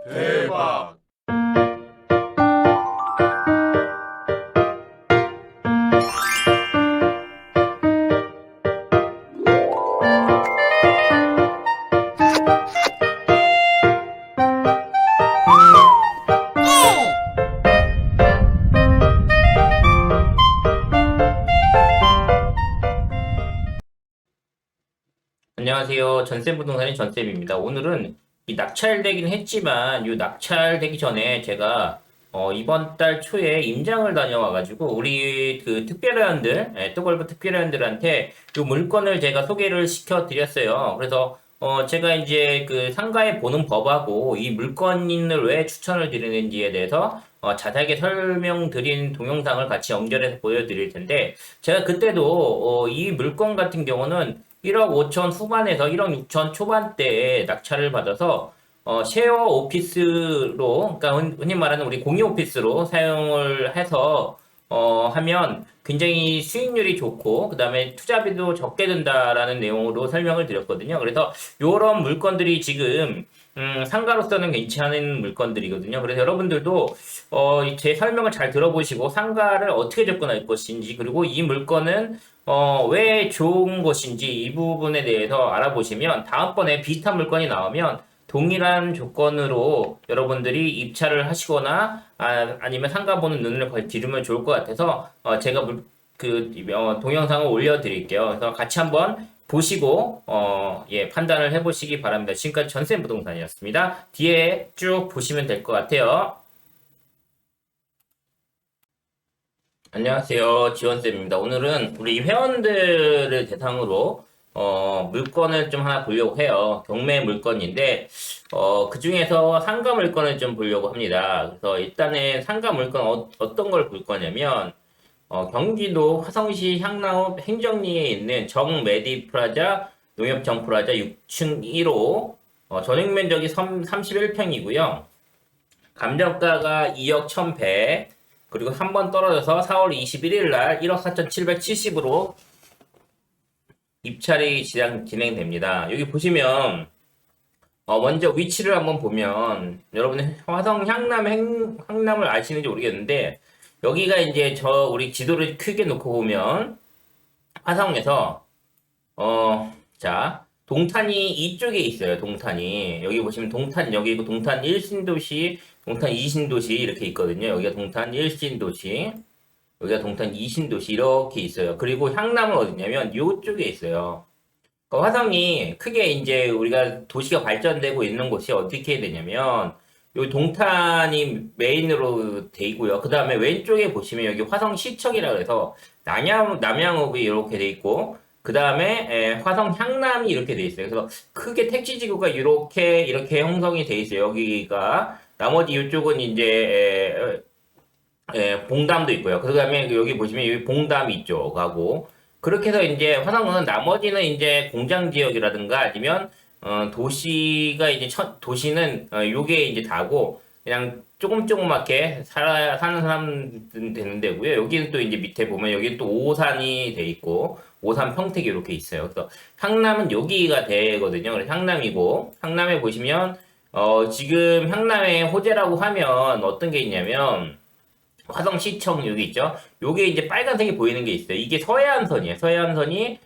대박. 안녕하세요. 전세부동산의 전쌤입니다. 오늘은 이 낙찰되긴 했지만 이 낙찰되기 전에 제가 이번 달 초에 임장을 다녀와가지고 우리 그 특별회원들, 또골프 특별회원들한테 이 물건을 제가 소개를 시켜드렸어요. 그래서 제가 이제 그 상가에 보는 법하고 이 물건을 왜 추천을 드리는지에 대해서 자세하게 설명드린 동영상을 같이 연결해서 보여드릴 텐데 제가 그때도 이 물건 같은 경우는 1억 5천 후반에서 1억 6천 초반대에 낙찰을 받아서 쉐어 오피스로, 그러니까 흔히 말하는 우리 공유 오피스로 사용을 해서 하면 굉장히 수익률이 좋고 그다음에 투자비도 적게 든다라는 내용으로 설명을 드렸거든요. 그래서 이런 물건들이 지금 상가로서는 괜찮은 물건들이거든요. 그래서 여러분들도 제 설명을 잘 들어보시고 상가를 어떻게 접근할 것인지 그리고 이 물건은 왜 좋은 것인지 이 부분에 대해서 알아보시면 다음번에 비슷한 물건이 나오면 동일한 조건으로 여러분들이 입찰을 하시거나 아니면 상가 보는 눈을 기르면 좋을 것 같아서 제가 동영상을 올려드릴게요. 그래서 같이 한번 보시고 예, 판단을 해보시기 바랍니다. 지금까지 전세 부동산이었습니다. 뒤에 쭉 보시면 될 것 같아요. 안녕하세요. 지원쌤입니다. 오늘은 우리 회원들을 대상으로 물건을 좀 하나 보려고 해요. 경매 물건인데 그 중에서 상가 물건을 좀 보려고 합니다. 그래서 일단은 상가 물건 어떤 걸 볼 거냐면 경기도 화성시 향나읍 행정리에 있는 정메디 프라자 농협 정프라자 6층 1호 전용 면적이 31평이고요. 감정가가 2억 1,100 그리고 한 번 떨어져서 4월 21일 날 1억 4,770으로 입찰이 진행됩니다. 여기 보시면 먼저 위치를 한번 보면 여러분 화성 향남을 아시는지 모르겠는데 여기가 이제 우리 지도를 크게 놓고 보면 화성에서 자 동탄이 이쪽에 있어요. 동탄이 여기 보시면 동탄 여기 있고 동탄 1신도시, 동탄 2신도시 이렇게 있거든요. 여기가 동탄 1신도시, 여기가 동탄 2신도시 이렇게 있어요. 그리고 향남은 어디냐면 이쪽에 있어요. 그러니까 화성이 크게 이제 우리가 도시가 발전되고 있는 곳이 어떻게 되냐면 여기 동탄이 메인으로 돼 있고요. 그 다음에 왼쪽에 보시면 여기 화성시청이라고 해서 남양읍이 이렇게 돼 있고 그 다음에 화성 향남이 이렇게 돼 있어요. 그래서 크게 택지지구가 이렇게 형성이 돼 있어요. 여기가 나머지 이쪽은 이제 봉담도 있고요. 그 다음에 여기 보시면 여기 봉담 이쪽하고 그렇게 해서 이제 화성은 나머지는 이제 공장 지역이라든가 아니면 도시가 이제 도시는 요게 이제 다고 그냥 조그맣게 사는 사람들은 되는 데고요. 여기는 또 이제 밑에 보면 여기 또 오산이 돼 있고 오산 평택이 이렇게 있어요. 그래서 향남은 여기가 되거든요. 그래서 향남이고 향남에 보시면 지금 향남의 호재라고 하면 어떤 게 있냐면 화성시청 여기 있죠. 요게 이제 빨간색이 보이는 게 있어요. 이게 서해안선이에요. 서해안선이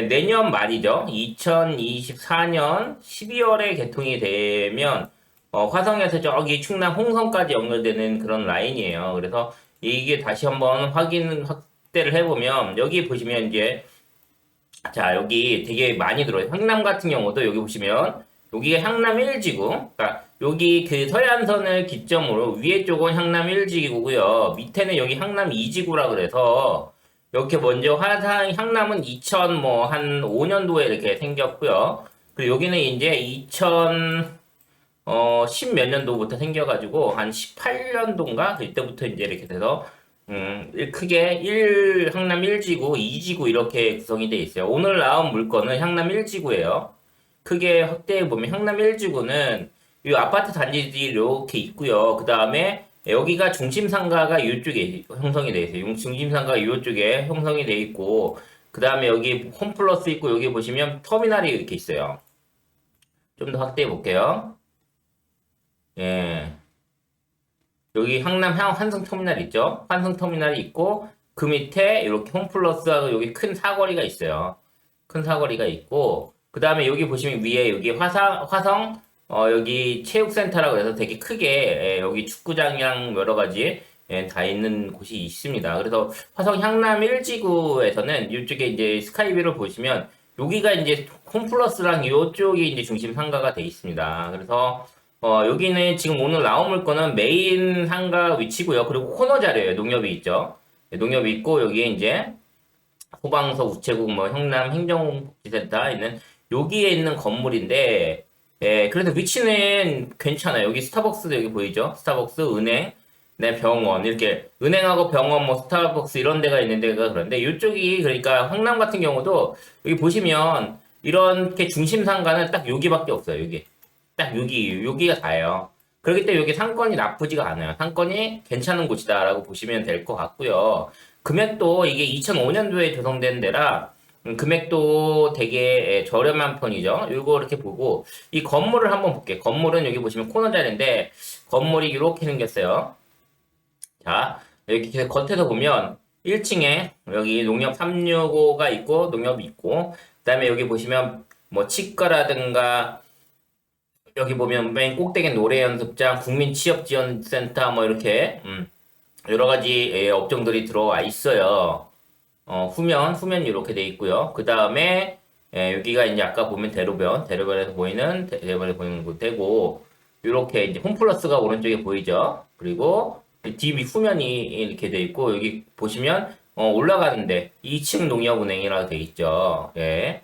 내년 말이죠. 2024년 12월에 개통이 되면 화성에서 저기 충남 홍성까지 연결되는 그런 라인이에요. 그래서 이게 다시 한번 확대를 해보면 여기 보시면 이제 자 여기 되게 많이 들어요. 향남 같은 경우도 여기 보시면 여기가 향남 1지구. 그러니까 여기 그 서해안선을 기점으로 위에 쪽은 향남 1지구고요. 밑에는 여기 향남 2지구라 그래서 이렇게 먼저 향남은 2000 뭐 한 5년도에 이렇게 생겼고요. 그리고 여기는 이제 10 몇 년도부터 생겨가지고 한 18년도인가 그때부터 이제 이렇게 돼서 크게 향남 1지구, 2지구 이렇게 구성이 돼 있어요. 오늘 나온 물건은 향남 1지구예요. 크게 확대해 보면 향남 1지구는 이 아파트 단지들이 이렇게 있고요. 그 다음에 여기가 중심상가가 이쪽에 형성이 되어 있어요. 중심상가가 이쪽에 형성이 되어 있고 그 다음에 여기 홈플러스 있고 여기 보시면 터미널이 이렇게 있어요. 좀 더 확대해 볼게요. 예. 여기 항남 환승터미널 있죠? 환승터미널이 있고, 그 밑에 이렇게 홈플러스하고 여기 큰 사거리가 있어요. 큰 사거리가 있고, 그 다음에 여기 보시면 위에 여기 화성, 여기 체육센터라고 해서 되게 크게, 예, 여기 축구장이랑 여러 가지, 예, 다 있는 곳이 있습니다. 그래서 화성 향남 1지구에서는 이쪽에 이제 스카이뷰를 보시면, 여기가 이제 홈플러스랑 이쪽이 이제 중심 상가가 돼 있습니다. 그래서 여기는 지금 오늘 나온 물건은 메인 상가 위치고요. 그리고 코너 자리에요. 농협이 있죠. 네, 농협이 있고 여기에 이제 소방서, 우체국, 뭐 형남 행정복지센터 있는 여기에 있는 건물인데, 예, 그래서 위치는 괜찮아요. 여기 스타벅스도 여기 보이죠? 스타벅스, 은행, 네, 병원 이렇게 은행하고 병원, 뭐 스타벅스 이런 데가 있는 데가 그런데 이쪽이 그러니까 황남 같은 경우도 여기 보시면 이렇게 중심 상가는 딱 여기밖에 없어요. 여기. 딱 여기가 다예요. 그렇기 때문에 여기 상권이 나쁘지가 않아요. 상권이 괜찮은 곳이다라고 보시면 될 것 같고요. 금액도 이게 2005년도에 조성된 데라 금액도 되게 저렴한 편이죠. 이거 이렇게 보고 이 건물을 한번 볼게요. 건물은 여기 보시면 코너 자리인데 건물이 이렇게 생겼어요. 자, 이렇게 겉에서 보면 1층에 여기 농협 365가 있고 농협이 있고 그다음에 여기 보시면 뭐 치과라든가 여기 보면 맨 꼭대기 노래 연습장, 국민취업지원센터 뭐 이렇게 여러 가지 업종들이 들어와 있어요. 후면 이렇게 돼 있고요. 그 다음에 여기가 이제 아까 보면 대로변에서 보이는 대로변에서 보이는 곳되고 이렇게 이제 홈플러스가 오른쪽에 보이죠. 그리고 뒤 후면이 이렇게 돼 있고 여기 보시면 올라가는데 2층 농협은행이라고 돼 있죠. 예.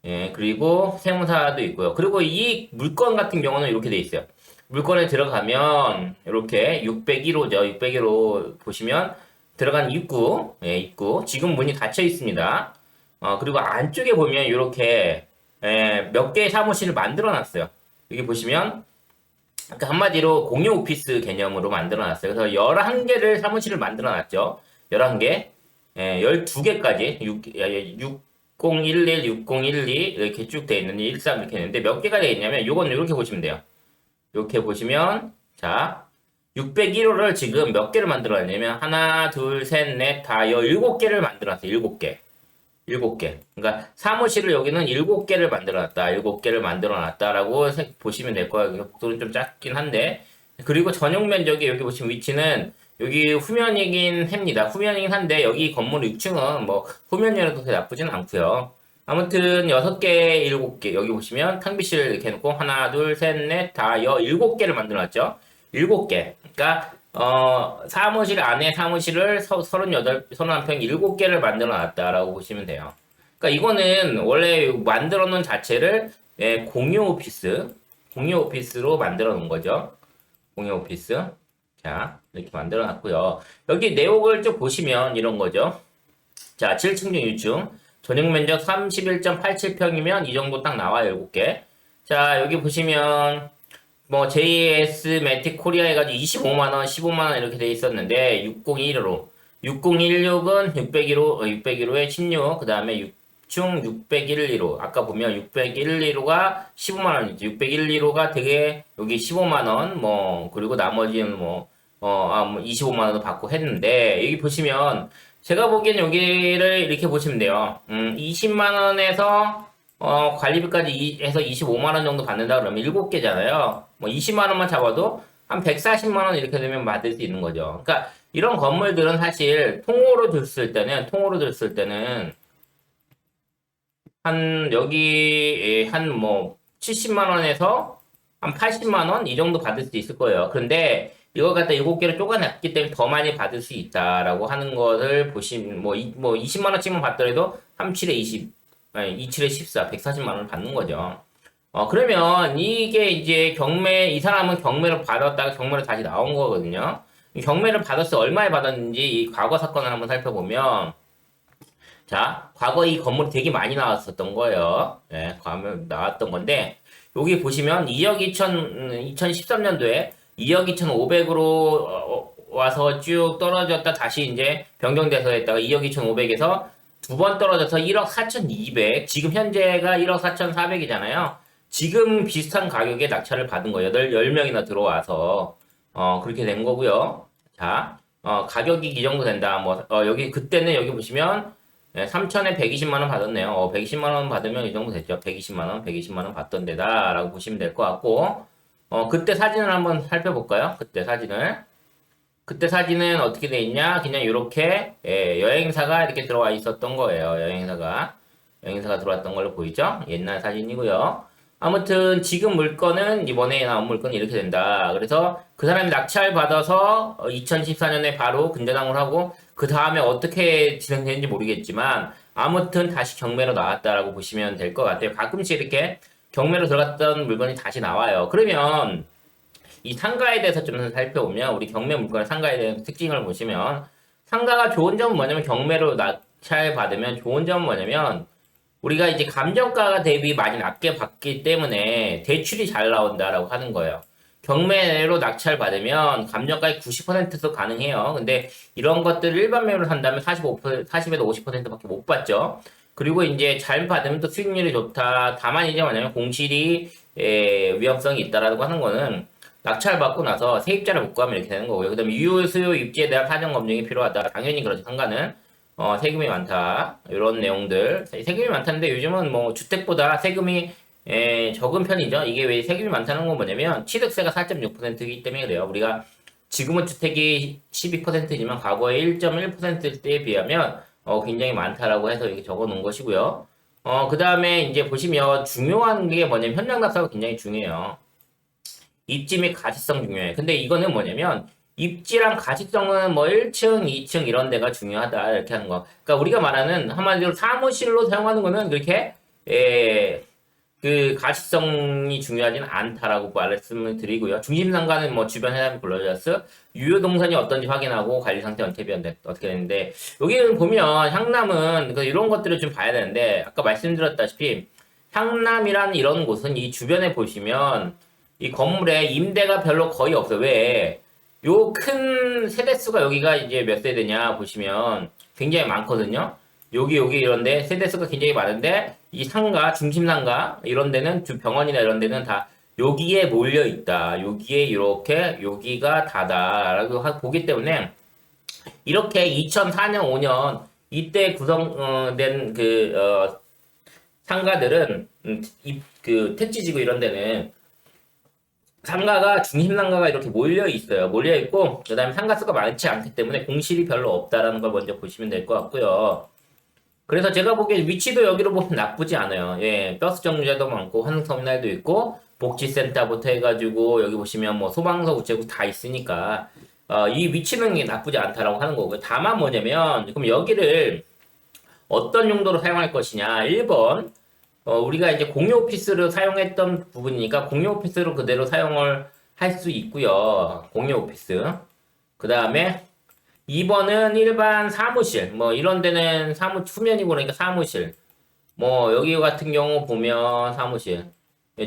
예, 그리고 세무사도 있고요. 그리고 이 물건 같은 경우는 이렇게 돼 있어요. 물건에 들어가면 이렇게 601호죠. 601호 보시면 들어간 입구, 예, 입구. 지금 문이 닫혀 있습니다. 그리고 안쪽에 보면 이렇게 몇 개의 사무실을 만들어 놨어요. 여기 보시면 그러니까 한마디로 공유 오피스 개념으로 만들어 놨어요. 그래서 11개를 사무실을 만들어 놨죠. 11개. 12개까지 6011, 6012 이렇게 쭉 돼 있는 13 이렇게 있는데 몇 개가 돼 있냐면 요건 이렇게 보시면 돼요. 이렇게 보시면 자 601호를 지금 몇 개를 만들어 놨냐면 하나, 둘, 셋, 넷, 다 7개를 만들어 놨어요. 7개. 7개. 그러니까 사무실을 여기는 7개를 만들어 놨다. 7개를 만들어 놨다라고 보시면 될 거예요. 복도는 좀 작긴 한데. 그리고 전용 면적이 여기 보시면 위치는 여기 후면이긴 합니다. 후면이긴 한데 여기 건물 6층은 뭐 후면이라도 그렇게 나쁘진 않고요. 아무튼 6개, 7개 여기 보시면 탕비실 이렇게 해놓고 하나, 둘, 셋, 넷, 다 7개를 만들어놨죠. 7개. 그러니까 사무실 안에 사무실을 38, 31평 7개를 만들어놨다라고 보시면 돼요. 그러니까 이거는 원래 만들어 놓은 자체를 공유 오피스로 만들어 놓은 거죠. 공유 오피스. 자, 이렇게 만들어 놨고요. 여기 내용을 쭉 보시면 이런 거죠. 자, 7층 중 6층. 전용 면적 31.87평이면 이 정도 딱 나와요, 7개. 자, 여기 보시면 뭐 JS 매틱 코리아 해가지고 25만원, 15만원 이렇게 돼 있었는데 6015로 6016은 601호에 16, 그 다음에 6충 601호 아까 보면 601호가 15만원이죠. 601호가 되게 여기 15만원 뭐 그리고 나머지는 뭐 25만원도 받고 했는데 여기 보시면 제가 보기엔 여기를 이렇게 보시면 돼요. 20만원에서 관리비까지 해서 25만원 정도 받는다 그러면 7개잖아요. 뭐 20만원만 잡아도 한 140만원 이렇게 되면 받을 수 있는 거죠. 그러니까 이런 건물들은 사실 통으로 들었을 때는 여기 한 뭐 70만원에서 한 80만원 이 정도 받을 수 있을 거예요. 그런데 이거 갖다 7개를 쪼가놨기 때문에 더 많이 받을 수 있다라고 하는 것을 보시면 뭐 20만원씩만 받더라도 37에 20 아니, 27에 14, 140만 원을 받는 거죠. 그러면 이게 이제 이 사람은 경매를 받았다가 경매로 다시 나온 거거든요. 경매를 받았을 때 얼마에 받았는지 이 과거 사건을 한번 살펴보면, 자, 과거 이 건물이 되게 많이 나왔었던 거예요. 예, 나왔던 건데, 여기 보시면 2013년도에 2억 2,500으로 와서 쭉 떨어졌다 다시 이제 변경돼서 했다가 2억 2,500에서 두 번 떨어져서 1억 4,200. 지금 현재가 1억 4,400이잖아요. 지금 비슷한 가격에 낙찰을 받은 거예요. 10명이나 들어와서. 그렇게 된 거고요. 자, 가격이 이 정도 된다. 여기, 그때는 여기 보시면, 3천에 120만 원 받았네요. 120만 원 받으면 이 정도 됐죠. 120만 원 받던 데다. 라고 보시면 될 것 같고, 그때 사진을 한번 살펴볼까요? 그때 사진을. 그때 사진은 어떻게 돼 있냐? 그냥 이렇게, 여행사가 이렇게 들어와 있었던 거예요. 여행사가 들어왔던 걸로 보이죠? 옛날 사진이고요. 아무튼 지금 물건은 이번에 나온 물건이 이렇게 된다. 그래서 그 사람이 낙찰 받아서 2014년에 바로 근저당을 하고 그 다음에 어떻게 진행되는지 모르겠지만 아무튼 다시 경매로 나왔다라고 보시면 될 것 같아요. 가끔씩 이렇게 경매로 들어갔던 물건이 다시 나와요. 그러면 이 상가에 대해서 좀 살펴보면 우리 경매 물건의 상가에 대한 특징을 보시면 상가가 좋은 점은 뭐냐면 경매로 낙찰 받으면 좋은 점은 뭐냐면 우리가 이제 감정가가 대비 많이 낮게 받기 때문에 대출이 잘 나온다라고 하는 거예요. 경매로 낙찰 받으면 감정가의 90%도 가능해요. 근데 이런 것들을 일반 매매로 한다면 40에서 50%밖에 못 받죠. 그리고 이제 잘 받으면 또 수익률이 좋다. 다만 이제 뭐냐면 공실이 위험성이 있다라고 하는 거는 낙찰 받고 나서 세입자를 못 구하면 이렇게 되는 거고요. 그 다음에 유효 수요 입지에 대한 사전 검증이 필요하다. 당연히 그렇죠. 상가는. 세금이 많다. 이런 내용들. 세금이 많다는데 요즘은 뭐 주택보다 세금이 적은 편이죠. 이게 왜 세금이 많다는 건 뭐냐면 취득세가 4.6%이기 때문에 그래요. 우리가 지금은 주택이 12%지만 과거에 1.1%대에 비하면 굉장히 많다라고 해서 이렇게 적어 놓은 것이고요. 그 다음에 이제 보시면 중요한 게 뭐냐면 현장 낙서가 굉장히 중요해요. 입지 및 가시성 중요해. 근데 이거는 뭐냐면 입지랑 가시성은 뭐 1층, 2층 이런 데가 중요하다 이렇게 하는 거. 그러니까 우리가 말하는 한마디로 사무실로 사용하는 거는 그렇게 그 가시성이 중요하진 않다라고 말씀을 드리고요. 중심상가는 뭐 주변 해담이 불러졌어. 유효 동선이 어떤지 확인하고 관리 상태 언택이 어떻게 되는데 여기는 보면 향남은 이런 것들을 좀 봐야 되는데 아까 말씀드렸다시피 향남이라는 이런 곳은 이 주변에 보시면 이 건물에 임대가 별로 거의 없어요. 왜? 요 큰 세대수가 여기가 이제 몇 세대냐 보시면 굉장히 많거든요. 여기 이런데 세대수가 굉장히 많은데 이 상가, 중심 상가 이런 데는 병원이나 이런 데는 다 여기에 몰려 있다. 여기에 이렇게 여기가 다다라고 보기 때문에 이렇게 2004년, 5년 이때 구성된 상가들은 그 택지지구 이런 데는 상가가 중심 상가가 이렇게 몰려 있어요. 몰려 있고 그다음에 상가 수가 많지 않기 때문에 공실이 별로 없다라는 걸 먼저 보시면 될 것 같고요. 그래서 제가 보기엔 위치도 여기로 보면 나쁘지 않아요. 예, 버스 정류장도 많고 환승터미널도 있고 복지센터부터 해가지고 여기 보시면 뭐 소방서 우체국 다 있으니까 이 위치는 나쁘지 않다라고 하는 거고요. 다만 뭐냐면 그럼 여기를 어떤 용도로 사용할 것이냐. 1번 우리가 이제 공유 오피스를 사용했던 부분이니까 공유 오피스로 그대로 사용을 할 수 있고요. 공유 오피스. 그 다음에 2번은 일반 사무실. 뭐 이런 데는 후면이고 그러니까 사무실. 뭐 여기 같은 경우 보면 사무실.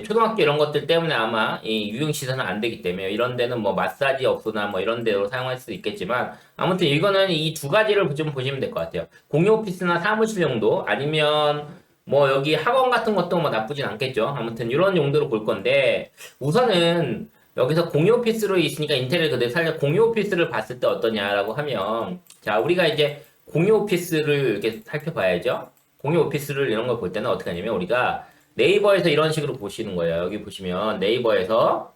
초등학교 이런 것들 때문에 아마 이 유흥시설은 안 되기 때문에 이런 데는 뭐 마사지 업소나 뭐 이런 데로 사용할 수 있겠지만 아무튼 이거는 이 두 가지를 좀 보시면 될 것 같아요. 공유 오피스나 사무실 정도 아니면 뭐 여기 학원 같은 것도 뭐 나쁘진 않겠죠. 아무튼 이런 용도로 볼 건데 우선은 여기서 공유 오피스로 있으니까 인테리어 그대로 살려 공유 오피스를 봤을 때 어떠냐라고 하면 자 우리가 이제 공유 오피스를 이렇게 살펴봐야죠. 공유 오피스를 이런 걸 볼 때는 어떻게 하냐면 우리가 네이버에서 이런 식으로 보시는 거예요. 여기 보시면 네이버에서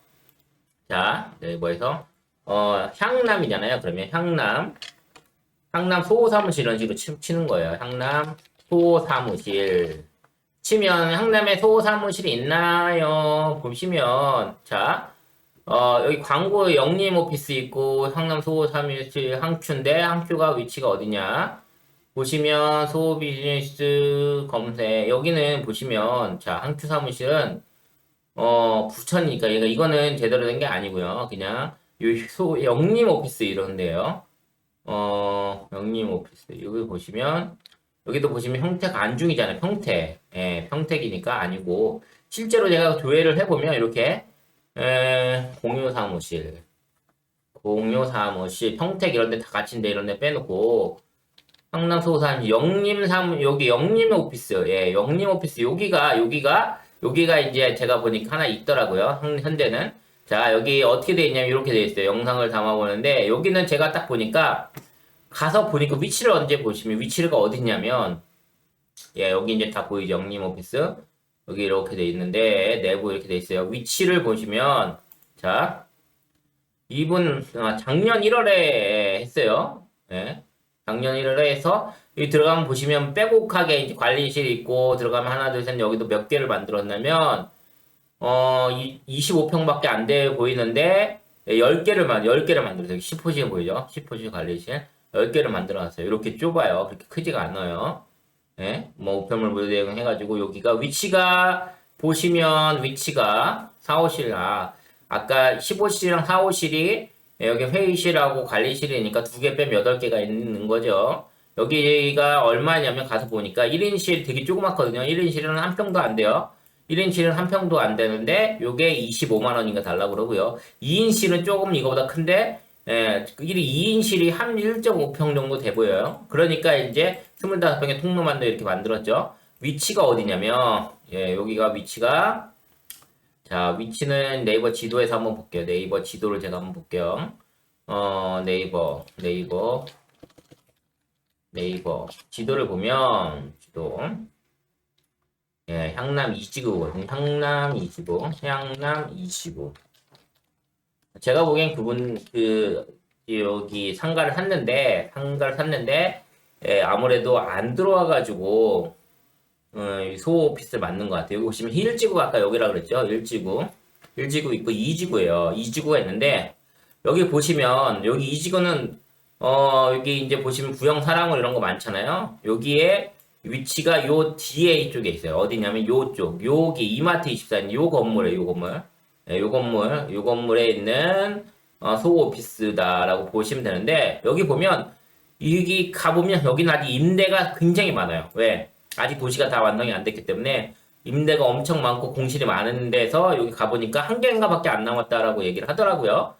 향남이잖아요. 그러면 향남 소사무실 이런 식으로 치는 거예요. 향남 소사무실 치면 향남에 소사무실이 있나요? 보시면 여기 광고 영림 오피스 있고 향남 소사무실 항큐인데 항큐가 위치가 어디냐? 보시면 소 비즈니스 검색 여기는 보시면 항큐 사무실은 부천이니까 이거는 제대로 된 게 아니고요. 그냥 영림 오피스 이런데요. 영림 오피스 여기 보시면 여기도 보시면 형태가 안중이잖아요. 평택. 예, 평택이니까 아니고 실제로 제가 조회를 해보면 이렇게 공유 사무실 평택 이런 데 다 갇힌데 이런 데 빼놓고 성남 소산 여기 영림 오피스. 예, 영림 오피스 여기가 여기가 이제 제가 보니까 하나 있더라고요. 현재는. 자, 여기 어떻게 돼 있냐면 이렇게 돼 있어요. 영상을 담아보는데 여기는 제가 딱 보니까 가서 보니까 위치를 언제 보시면 위치가 어딨냐면 예, 여기 이제 다 보이죠. 영림 오피스. 여기 이렇게 돼 있는데 내부 이렇게 돼 있어요. 위치를 보시면 자, 이분 작년 1월에 했어요. 예. 작년 1월에 해서 여기 들어가면 보시면 빼곡하게 이제 관리실이 있고 들어가면 하나 둘 셋 여기도 몇 개를 만들었냐면 25평밖에 안 돼 보이는데 10개를 만들었어요. 10호실 보이죠? 10호실 관리실 10개를 만들어놨어요. 이렇게 좁아요. 그렇게 크지가 않아요. 예? 뭐 우편물 무료 대응 해가지고 여기가 위치가 보시면 위치가 4호실 아까 15실이랑 4호실이 여기 회의실하고 관리실이니까 두 개 빼면 8개가 있는 거죠. 여기가 얼마냐면 가서 보니까 1인실 되게 조그맣거든요. 1인실은 한 평도 안 돼요. 1인실은 한 평도 안 되는데 요게 25만 원인가 달라고 그러고요. 2인실은 조금 이거보다 큰데 2인실이 한 1.5평 정도 돼 보여요. 그러니까 이제 25평의 통로만도 이렇게 만들었죠. 위치가 어디냐면 여기가 위치가 자, 위치는 네이버 지도에서 한번 볼게요. 네이버 지도를 제가 한번 볼게요. 네이버 지도를 보면 지도 향남 2지구거든요. 향남 2지구. 제가 보기엔 여기 상가를 샀는데 아무래도 안 들어와가지고 소호 오피스 맞는 것 같아요. 여기 보시면 1지구가 아까 여기라 그랬죠. 1지구 있고 2지구예요. 2지구가 있는데 여기 보시면 여기 2지구는 여기 이제 보시면 구형 사랑홀 이런 거 많잖아요. 여기에 위치가 요 뒤에 이쪽에 있어요. 어디냐면 요쪽 여기 이마트 24인 요 건물에 요 건물에 있는 소호 오피스다라고 보시면 되는데 여기 보면 여기 가보면 여기는 아직 임대가 굉장히 많아요. 왜? 아직 도시가 다 완성이 안 됐기 때문에 임대가 엄청 많고 공실이 많은 데서 여기 가보니까 한 개인가밖에 안 남았다라고 얘기를 하더라고요.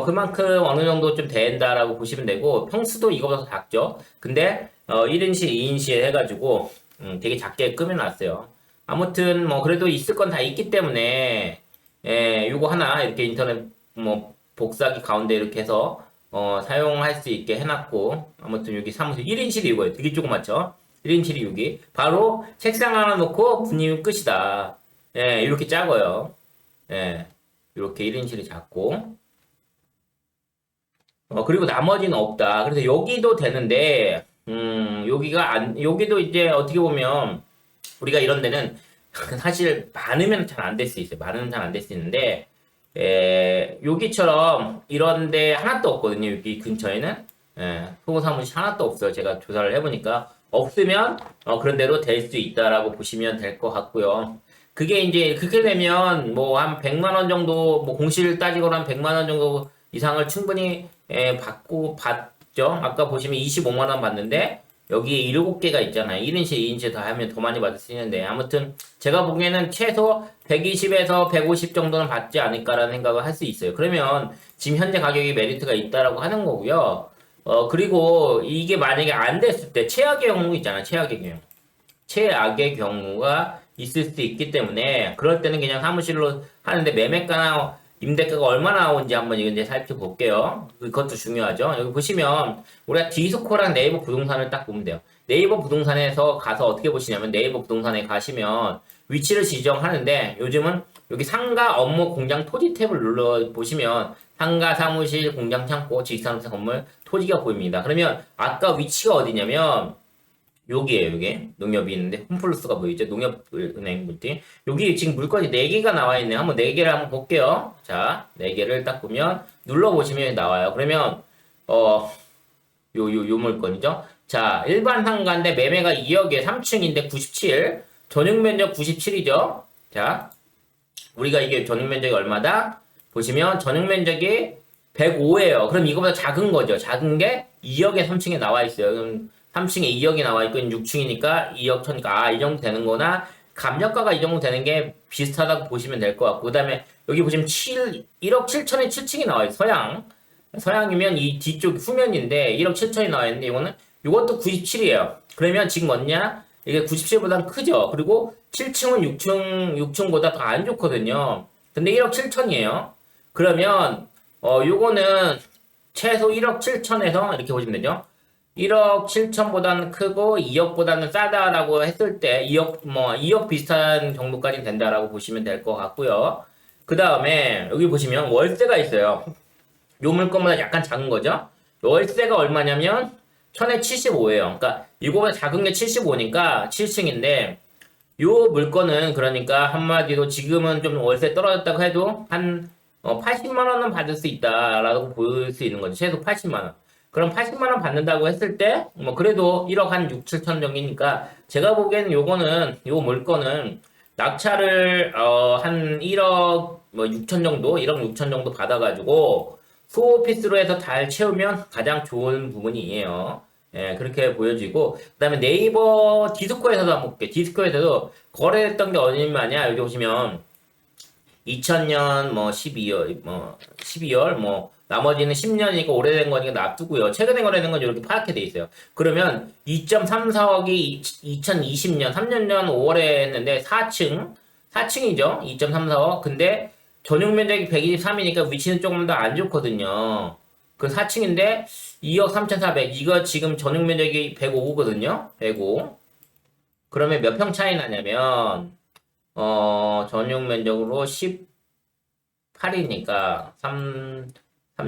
그만큼 어느 정도 좀 된다라고 보시면 되고 평수도 이거보다 더 작죠. 근데 1인실, 2인실 해가지고 되게 작게 꾸며놨어요. 아무튼 뭐 그래도 있을 건 다 있기 때문에 요거 하나 이렇게 인터넷 뭐 복사기 가운데 이렇게 해서 사용할 수 있게 해놨고 아무튼 여기 사무실 1인실이 이거예요. 되게 조그맣죠. 1인실이 여기 바로 책상 하나 놓고 분위기 끝이다. 이렇게 작아요. 이렇게 1인실이 작고 그리고 나머지는 없다. 그래서 여기도 되는데 여기도 이제 어떻게 보면 우리가 이런 데는 사실 많으면 잘 안 될 수 있어요. 많으면 잘 안 될 수 있는데 여기처럼 이런 데 하나도 없거든요. 여기 근처에는 소호 사무실 하나도 없어요. 제가 조사를 해보니까 없으면 그런 대로 될 수 있다라고 보시면 될 것 같고요. 그게 이제 그렇게 되면 뭐 한 100만 원 정도 뭐 공시를 따지거나 한 100만 원 정도 이상을 충분히 받죠. 아까 보시면 25만 원 받는데 여기에 7개가 있잖아요. 1인실, 2인실 다 하면 더 많이 받을 수 있는데 아무튼 제가 보기에는 최소 120에서 150 정도는 받지 않을까라는 생각을 할 수 있어요. 그러면 지금 현재 가격이 메리트가 있다라고 하는 거고요. 그리고 이게 만약에 안 됐을 때 최악의 경우 있잖아요. 최악의 경우가 있을 수 있기 때문에 그럴 때는 그냥 사무실로 하는데 매매가나 임대가가 얼마나 나오는지 한번 이제 살펴볼게요. 그것도 중요하죠. 여기 보시면 우리가 디스코랑 네이버 부동산을 딱 보면 돼요. 네이버 부동산에서 가서 어떻게 보시냐면 네이버 부동산에 가시면 위치를 지정하는데 요즘은 여기 상가 업무 공장 토지 탭을 눌러 보시면 상가 사무실 공장 창고 지식산업체 건물 토지가 보입니다. 그러면 아까 위치가 어디냐면 여기에요, 여기. 농협이 있는데, 홈플러스가 보이죠? 농협은행 물티. 여기 지금 물건이 4개가 나와 있네요. 한번 4개를 한번 볼게요. 자, 4개를 딱 보면, 눌러보시면 나와요. 그러면, 요 물건이죠? 자, 일반 상가인데 매매가 2억에 3층인데 97. 전용 면적 97이죠? 자, 우리가 이게 전용 면적이 얼마다? 보시면, 전용 면적이 105예요. 그럼 이거보다 작은 거죠. 작은 게 2억에 3층에 나와 있어요. 그럼 3층에 2억이 나와 있고 6층이니까 2억 천이니까 이 정도 되는 거나 감정가가 이 정도 되는 게 비슷하다고 보시면 될 것 같고 그다음에 여기 보시면 1억 7천에 7층이 나와 있어요. 서양이면 이 뒤쪽 후면인데 1억 7천이 나와 있는데 이것도 97이에요. 그러면 지금 뭐냐? 이게 90실보다는 크죠. 그리고 7층은 6층보다 더 안 좋거든요. 근데 1억 7천이에요. 그러면 요거는 최소 1억 7천에서 이렇게 보시면 되죠. 1억 7천보다는 크고 2억보다는 싸다라고 했을 때 2억 비슷한 정도까지 된다라고 보시면 될 것 같고요. 그 다음에 여기 보시면 월세가 있어요. 요 물건보다 약간 작은 거죠. 월세가 얼마냐면 1000에 75예요. 그러니까 이거보다 작은 게 75니까 7층인데 요 물건은 그러니까 한마디로 지금은 좀 월세 떨어졌다고 해도 한 80만 원은 받을 수 있다라고 볼 수 있는 거죠. 최소 80만 원. 그럼 80만 원 받는다고 했을 때 뭐 그래도 1억 한 6, 7천 정도니까 제가 보기에는 요거는 요 물건은 낙찰을 한 1억 뭐 6천 정도, 1억 6천 정도 받아가지고 소오피스로 해서 잘 채우면 가장 좋은 부분이에요. 예, 그렇게 보여지고 그다음에 네이버 디스코에서도 한번 볼게요. 디스코에서도 거래했던 게 얼마냐 여기 보시면 2000년 뭐 12월 뭐 나머지는 10년이니까 오래된 거니까 놔두고요. 최근에 거래된 건 이렇게 파악해 돼 있어요. 그러면 2.34억이 2020년 3년 전 5월에 했는데 4층이죠. 2.34억. 근데 전용 면적이 123이니까 위치는 조금 더 안 좋거든요. 그 4층인데 2억 3,400. 이거 지금 전용 면적이 105거든요. 105. 그러면 몇 평 차이 나냐면 전용 면적으로 18이니까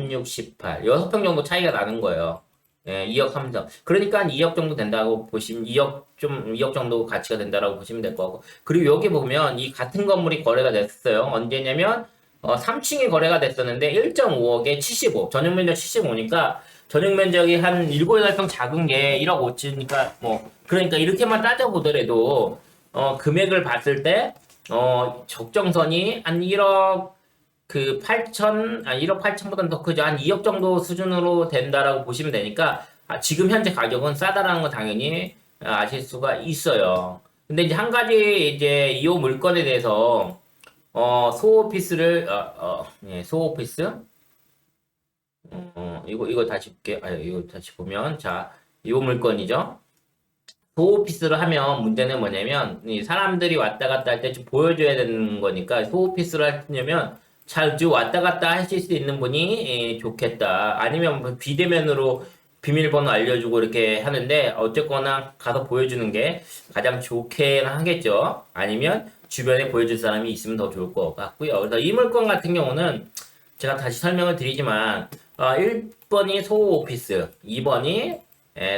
6, 18. 6평 정도 차이가 나는 거예요. 예, 2억 3천. 그러니까 한 2억 정도 된다고 보시면 2억 정도 가치가 된다라고 보시면 될 거고. 그리고 여기 보면 이 같은 건물이 거래가 됐어요. 언제냐면 3층이 거래가 됐었는데 1.5억에 75. 전용 면적 75니까 전용 면적이 한 7, 8평 작은 게 1억 5천이니까 뭐 그러니까 이렇게만 따져보더라도 금액을 봤을 때 적정선이 한 1억 1억 8천보다는 더 크죠. 한 2억 정도 수준으로 된다라고 보시면 되니까 지금 현재 가격은 싸다라는 건 당연히 아실 수가 있어요. 근데 이제 한 가지 이제 이 물건에 대해서 소오피스를 예, 소오피스 이거 다시 볼게. 이거 다시 보면 자, 이 물건이죠. 소오피스를 하면 문제는 뭐냐면 이 사람들이 왔다 갔다 할 때 좀 보여줘야 되는 거니까 소오피스를 하려면 잘 왔다 갔다 하실 수 있는 분이 좋겠다. 아니면 뭐 비대면으로 비밀번호 알려주고 이렇게 하는데 어쨌거나 가서 보여주는 게 가장 좋긴 하겠죠. 아니면 주변에 보여줄 사람이 있으면 더 좋을 것 같고요. 그래서 이 물건 같은 경우는 제가 다시 설명을 드리지만 1번이 소오피스, 2번이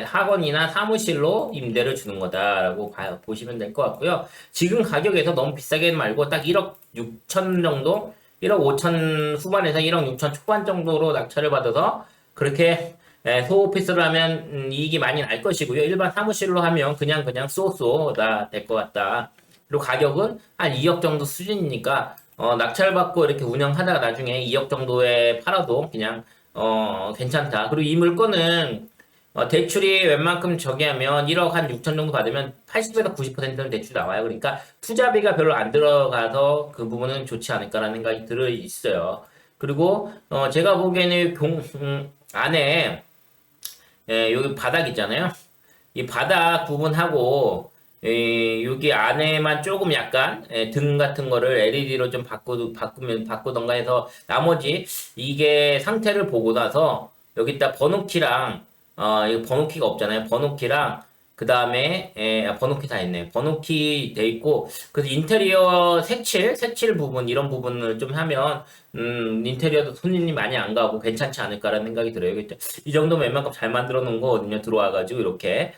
학원이나 사무실로 임대를 주는 거다라고 보시면 될 것 같고요. 지금 가격에서 너무 비싸게 말고 딱 1억 6천 정도, 1억 5천 후반에서 1억 6천 초반 정도로 낙찰을 받아서 그렇게 소오피스로 하면 이익이 많이 날 것이고요. 일반 사무실로 하면 그냥 쏘쏘다 될 것 같다. 그리고 가격은 한 2억 정도 수준이니까 낙찰받고 이렇게 운영하다가 나중에 2억 정도에 팔아도 그냥 괜찮다. 그리고 이 물건은 대출이 웬만큼 저기 하면 1억 한 6천 정도 받으면 80에서 90%는 대출이 나와요. 그러니까 투자비가 별로 안 들어가서 그 부분은 좋지 않을까라는 생각이 들어 있어요. 그리고 제가 보기에는 안에 여기 바닥 있잖아요. 이 바닥 부분하고 여기 안에만 조금 약간 등 같은 거를 LED로 좀 바꾸던가 해서 나머지 이게 상태를 보고 나서 여기다 번호키랑 이거 번호키가 없잖아요. 번호키랑 그 다음에 번호키 다 있네. 번호키 돼 있고 그래서 인테리어 색칠 부분 이런 부분을 좀 하면 인테리어도 손님이 많이 안 가고 괜찮지 않을까라는 생각이 들어요. 이 정도면 웬만큼 잘 만들어 놓은 거거든요. 들어와가지고 이렇게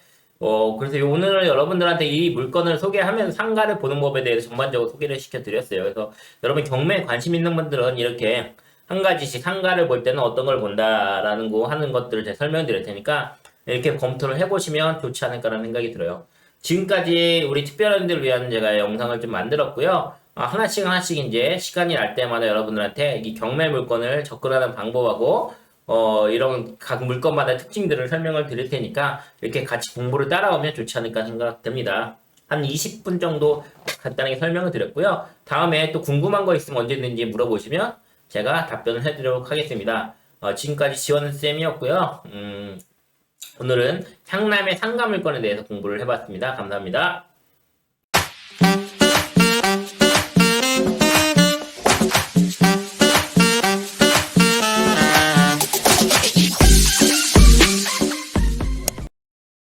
그래서 오늘 여러분들한테 이 물건을 소개하면서 상가를 보는 법에 대해서 전반적으로 소개를 시켜드렸어요. 그래서 여러분 경매에 관심 있는 분들은 이렇게 한 가지씩 상가를 볼 때는 어떤 걸 본다라는 거 하는 것들을 제가 설명드릴 테니까 이렇게 검토를 해보시면 좋지 않을까라는 생각이 들어요. 지금까지 우리 특별한들을 위한 제가 영상을 좀 만들었고요. 하나씩 이제 시간이 날 때마다 여러분들한테 이 경매 물건을 접근하는 방법하고 이런 각 물건마다 특징들을 설명을 드릴 테니까 이렇게 같이 공부를 따라오면 좋지 않을까 생각됩니다. 한 20분 정도 간단하게 설명을 드렸고요. 다음에 또 궁금한 거 있으면 언제든지 물어보시면 제가 답변을 해드리도록 하겠습니다. 지금까지 지원쌤이었고요. 오늘은 향남의 상가물건에 대해서 공부를 해봤습니다. 감사합니다.